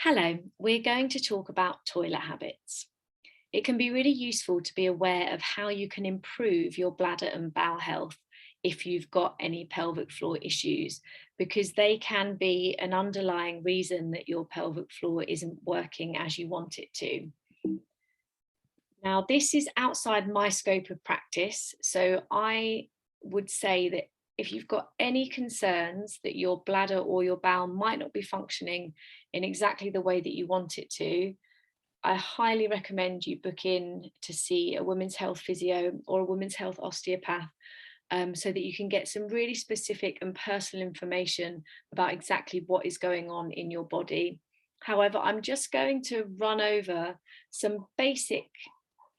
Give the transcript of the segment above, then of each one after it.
Hello, we're going to talk about toilet habits. It can be really useful to be aware of how you can improve your bladder and bowel health if you've got any pelvic floor issues, because they can be an underlying reason that your pelvic floor isn't working as you want it to. Now, this is outside my scope of practice, so I would say that if you've got any concerns that your bladder or your bowel might not be functioning in exactly the way that you want it to, I highly recommend you book in to see a women's health physio or a women's health osteopath, so that you can get some really specific and personal information about exactly what is going on in your body. However, I'm just going to run over some basic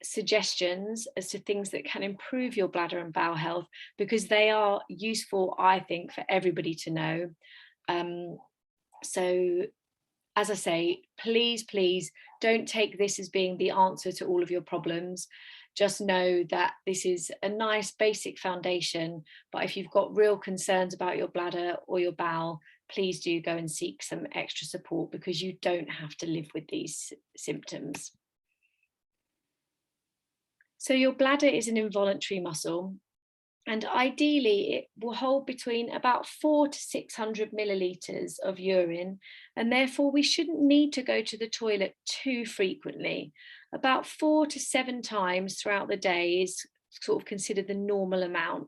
suggestions as to things that can improve your bladder and bowel health, because they are useful, I think, for everybody to know. Um, so as I say, please don't take this as being the answer to all of your problems. Just know that this is a nice basic foundation, but if you've got real concerns about your bladder or your bowel, please do go and seek some extra support, because you don't have to live with these symptoms. So your bladder is an involuntary muscle, and ideally it will hold between about 400 to 600 millilitres of urine, and therefore we shouldn't need to go to the toilet too frequently. About 4 to 7 times throughout the day is sort of considered the normal amount.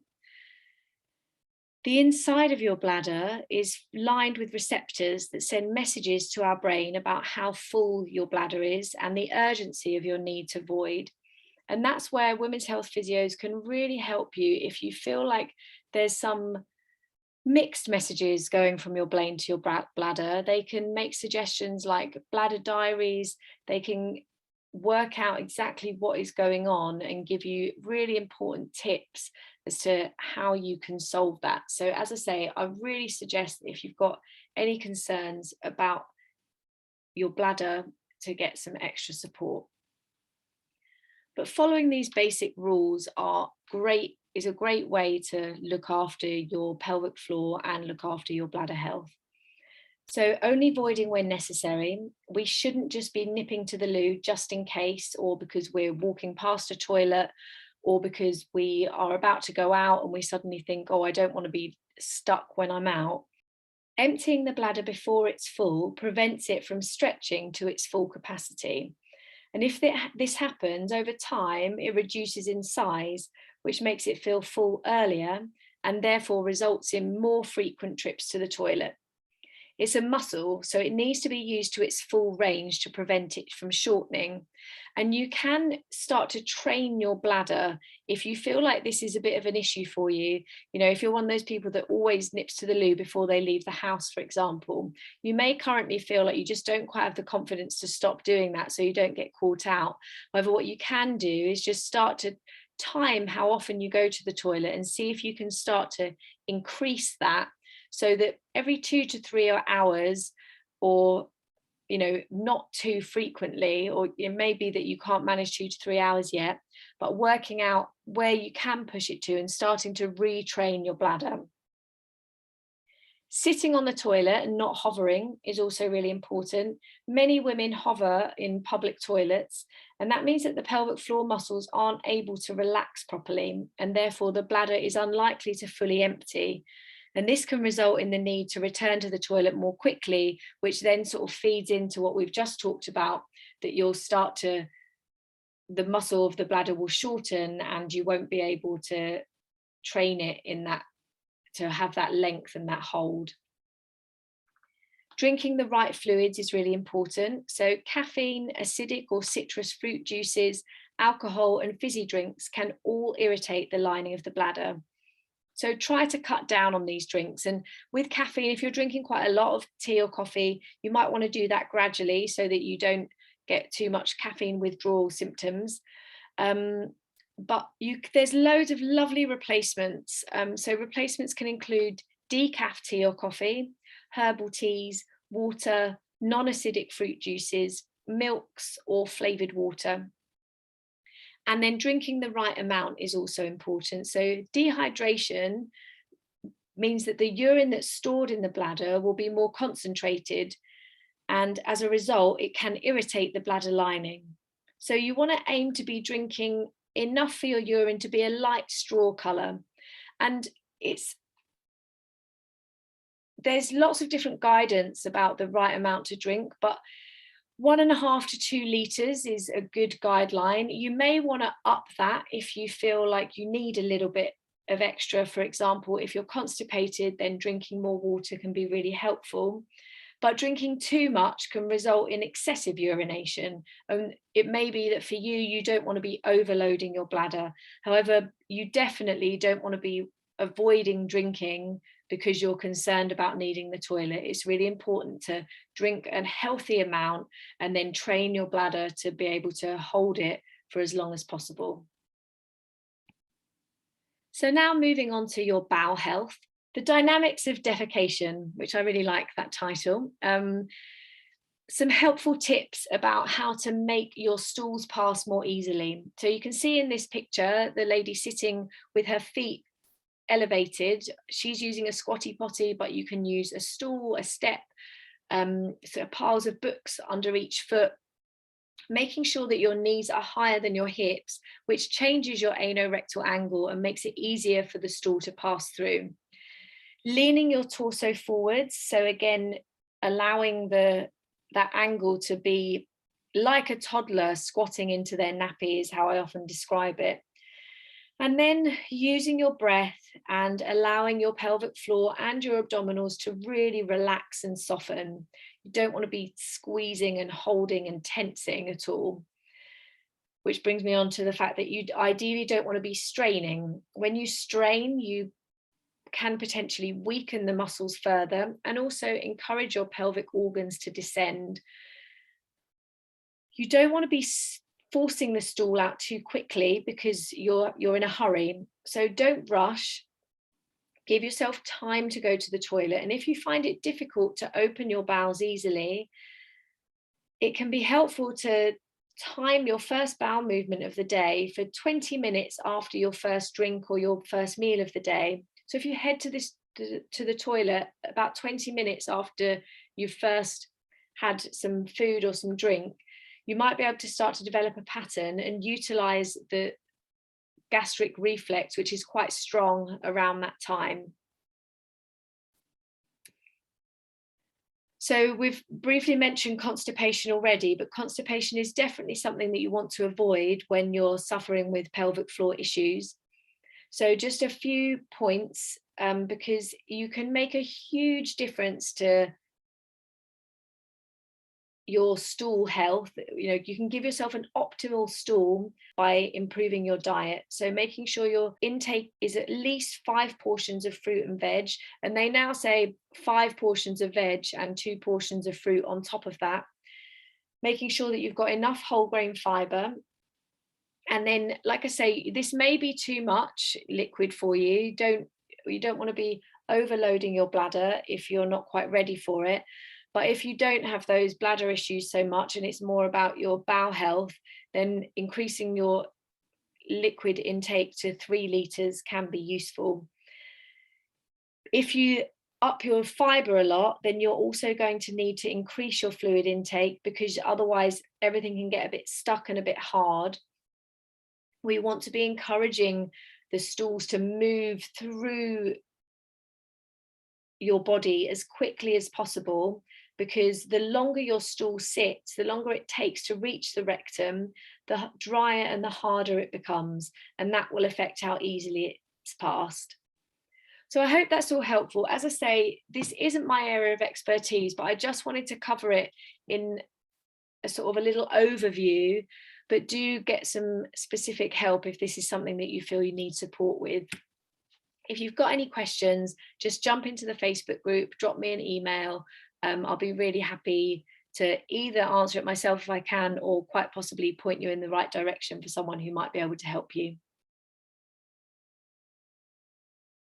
The inside of your bladder is lined with receptors that send messages to our brain about how full your bladder is and the urgency of your need to void. And that's where women's health physios can really help you if you feel like there's some mixed messages going from your brain to your bladder. They can make suggestions like bladder diaries. They can work out exactly what is going on and give you really important tips as to how you can solve that. So as I say, I really suggest that if you've got any concerns about your bladder, to get some extra support. But following these basic rules is a great way to look after your pelvic floor and look after your bladder health. So only voiding when necessary. We shouldn't just be nipping to the loo just in case, or because we're walking past a toilet, or because we are about to go out and we suddenly think, oh, I don't want to be stuck when I'm out. Emptying the bladder before it's full prevents it from stretching to its full capacity. And if this happens over time, it reduces in size, which makes it feel full earlier and therefore results in more frequent trips to the toilet. It's a muscle, so it needs to be used to its full range to prevent it from shortening. And you can start to train your bladder if you feel like this is a bit of an issue for you. You know, if you're one of those people that always nips to the loo before they leave the house, for example, you may currently feel like you just don't quite have the confidence to stop doing that so you don't get caught out. However, what you can do is just start to time how often you go to the toilet and see if you can start to increase that, so that every 2 to 3 hours, or not too frequently, or it may be that you can't manage 2 to 3 hours yet, but working out where you can push it to and starting to retrain your bladder. Sitting on the toilet and not hovering is also really important. Many women hover in public toilets, and that means that the pelvic floor muscles aren't able to relax properly, and therefore the bladder is unlikely to fully empty. And this can result in the need to return to the toilet more quickly, which then sort of feeds into what we've just talked about, that the muscle of the bladder will shorten and you won't be able to train it in that, to have that length and that hold. Drinking the right fluids is really important. So caffeine, acidic or citrus fruit juices, alcohol and fizzy drinks can all irritate the lining of the bladder. So try to cut down on these drinks. And with caffeine, if you're drinking quite a lot of tea or coffee, you might want to do that gradually so that you don't get too much caffeine withdrawal symptoms. But there's loads of lovely replacements. So replacements can include decaf tea or coffee, herbal teas, water, non-acidic fruit juices, milks or flavoured water. And then drinking the right amount is also important. So dehydration means that the urine that's stored in the bladder will be more concentrated, And as a result, it can irritate the bladder lining. So you want to aim to be drinking enough for your urine to be a light straw colour. And there's lots of different guidance about the right amount to drink, but 1.5 to 2 litres is a good guideline. You may want to up that if you feel like you need a little bit of extra. For example, if you're constipated, then drinking more water can be really helpful. But drinking too much can result in excessive urination. And it may be that for you, you don't want to be overloading your bladder. However, you definitely don't want to be avoiding drinking because you're concerned about needing the toilet. It's really important to drink a healthy amount and then train your bladder to be able to hold it for as long as possible. So now moving on to your bowel health. The dynamics of defecation, which I really like that title. Some helpful tips about how to make your stools pass more easily. So you can see in this picture, the lady sitting with her feet elevated. She's using a squatty potty, but you can use a stool, a step, so piles of books under each foot, making sure that your knees are higher than your hips, which changes your anorectal angle and makes it easier for the stool to pass through. Leaning your torso forwards, so again, allowing that angle to be like a toddler squatting into their nappy is how I often describe it. And then using your breath and allowing your pelvic floor and your abdominals to really relax and soften. You don't want to be squeezing and holding and tensing at all. Which brings me on to the fact that you ideally don't want to be straining. When you strain, you can potentially weaken the muscles further and also encourage your pelvic organs to descend. You don't want to be forcing the stool out too quickly because you're in a hurry. So don't rush. Give yourself time to go to the toilet. And if you find it difficult to open your bowels easily, it can be helpful to time your first bowel movement of the day for 20 minutes after your first drink or your first meal of the day. So if you head to the toilet about 20 minutes after you've first had some food or some drink, you might be able to start to develop a pattern and utilize the gastric reflex, which is quite strong around that time. So we've briefly mentioned constipation already, but constipation is definitely something that you want to avoid when you're suffering with pelvic floor issues. So just a few points, because you can make a huge difference to your stool health. You can give yourself an optimal stool by improving your diet. So making sure your intake is at least 5 portions of fruit and veg. And they now say 5 portions of veg and 2 portions of fruit on top of that. Making sure that you've got enough whole grain fiber. And then, like I say, this may be too much liquid for you. You don't want to be overloading your bladder if you're not quite ready for it. But if you don't have those bladder issues so much and it's more about your bowel health, then increasing your liquid intake to 3 litres can be useful. If you up your fibre a lot, then you're also going to need to increase your fluid intake because otherwise everything can get a bit stuck and a bit hard. We want to be encouraging the stools to move through your body as quickly as possible, because the longer your stool sits, the longer it takes to reach the rectum, the drier and the harder it becomes, and that will affect how easily it's passed. So I hope that's all helpful. As I say, this isn't my area of expertise, but I just wanted to cover it in a sort of a little overview, but do get some specific help if this is something that you feel you need support with. If you've got any questions, just jump into the Facebook group, drop me an email. I'll be really happy to either answer it myself if I can, or quite possibly point you in the right direction for someone who might be able to help you.